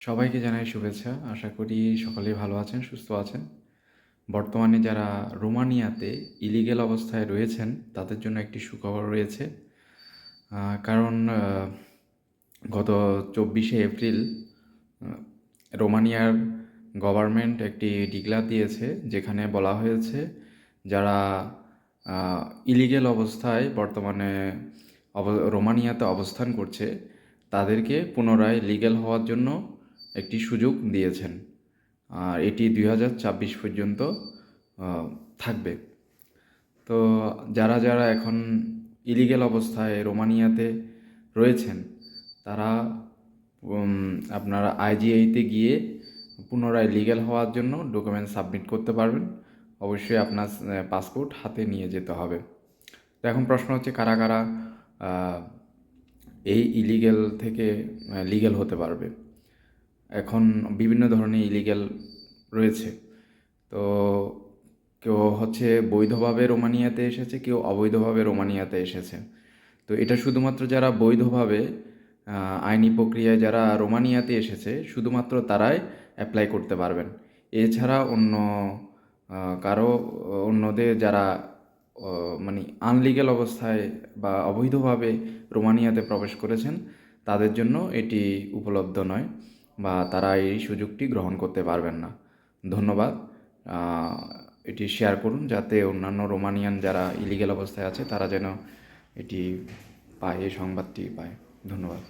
সবাইকে জানাই শুভেচ্ছা। আশা করি সকলেই ভালো আছেন, সুস্থ আছেন। বর্তমানে যারা রোমানিয়াতে ইলিগ্যাল অবস্থায় রয়েছেন, তাদের জন্য একটি সুখবর রয়েছে। কারণ গত 24শে এপ্রিল আ রোমানিয়ার গভর্নমেন্ট একটি ডিক্লার দিয়েছে, যেখানে বলা হয়েছে যারা আ ইলিগ্যাল অবস্থায় বর্তমানে রোমানিয়াতে অবস্থান করছে, তাদেরকে পুনরায় লিগ্যাল হওয়ার জন্য একটি সুযোগ দিয়েছেন। আর এটি 2026 পর্যন্ত থাকবে। তো যারা এখন ইলিগ্যাল অবস্থায় রোমানিয়াতে রয়েছেন, তারা আপনারা আইজিআইতে গিয়ে পুনরায় লিগ্যাল হওয়ার জন্য ডকুমেন্ট সাবমিট করতে পারবেন। অবশ্যই আপনার পাসপোর্ট হাতে নিয়ে যেতে হবে। তো এখন প্রশ্ন হচ্ছে কারা কারা এই ইলিগ্যাল থেকে লিগ্যাল হতে পারবে। এখন বিভিন্ন ধরনের ইলিগ্যাল রয়েছে। তো কেউ হচ্ছে বৈধভাবে রোমানিয়াতে এসেছে, কেউ অবৈধভাবে রোমানিয়াতে এসেছে। তো এটা শুধুমাত্র যারা বৈধভাবে আইনি প্রক্রিয়ায় যারা রোমানিয়াতে এসেছে, শুধুমাত্র তারাই অ্যাপ্লাই করতে পারবেন। এছাড়া অন্যদের যারা মানে আনলিগ্যাল অবস্থায় বা অবৈধভাবে রোমানিয়াতে প্রবেশ করেছেন, তাদের জন্য এটি উপলব্ধ নয় বা তারা এই সুযোগটি গ্রহণ করতে পারবেন না। ধন্যবাদ। এটি শেয়ার করুন যাতে অন্যান্য রোমানিয়ান যারা ইলিগ্যাল অবস্থায় আছে তারা যেন এটি পায়, এই সংবাদটি পায়। ধন্যবাদ।